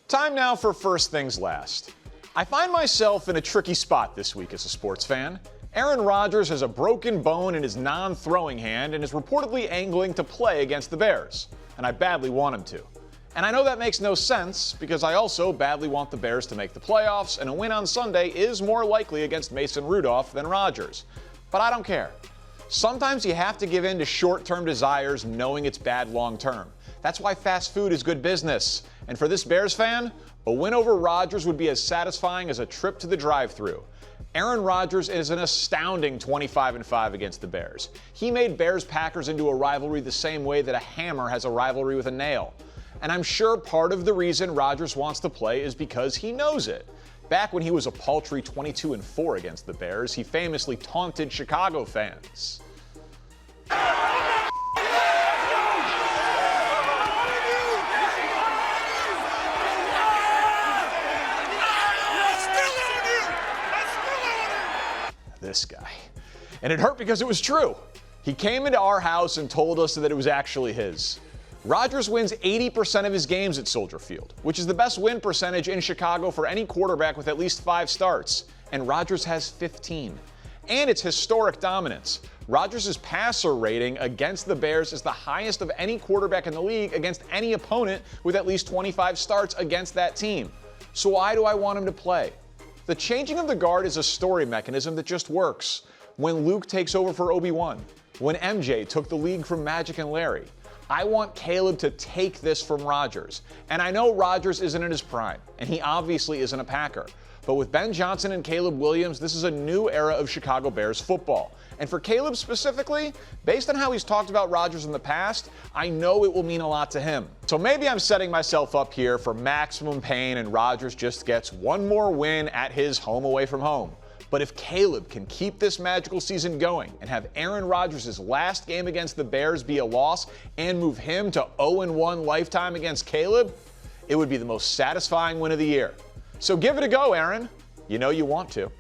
Time now for First Things Last. I find myself in a tricky spot this week as a sports fan. Aaron Rodgers has a broken bone in his non-throwing hand and is reportedly angling to play against the Bears, and I badly want him to. And I know that makes no sense because I also badly want the Bears to make the playoffs, and a win on Sunday is more likely against Mason Rudolph than Rodgers. But I don't care. Sometimes you have to give in to short-term desires knowing it's bad long-term. That's why fast food is good business. And for this Bears fan, a win over Rodgers would be as satisfying as a trip to the drive-thru. Aaron Rodgers is an astounding 25-5 against the Bears. He made Bears-Packers into a rivalry the same way that a hammer has a rivalry with a nail. And I'm sure part of the reason Rodgers wants to play is because he knows it. Back when he was a paltry 22-4 against the Bears, he famously taunted Chicago fans. This guy. And it hurt because it was true. He came into our house and told us that it was actually his. Rodgers wins 80% of his games at Soldier Field, which is the best win percentage in Chicago for any quarterback with at least 5 starts. And Rodgers has 15. And it's historic dominance. Rodgers' passer rating against the Bears is the highest of any quarterback in the league against any opponent with at least 25 starts against that team. So why do I want him to play? The changing of the guard is a story mechanism that just works. When Luke takes over for Obi-Wan, when MJ took the league from Magic and Larry. I want Caleb to take this from Rodgers. And I know Rodgers isn't in his prime, and he obviously isn't a Packer. But with Ben Johnson and Caleb Williams, this is a new era of Chicago Bears football. And for Caleb specifically, based on how he's talked about Rodgers in the past, I know it will mean a lot to him. So maybe I'm setting myself up here for maximum pain and Rodgers just gets one more win at his home away from home. But if Caleb can keep this magical season going and have Aaron Rodgers' last game against the Bears be a loss and move him to 0-1 lifetime against Caleb, it would be the most satisfying win of the year. So give it a go, Aaron. You know you want to.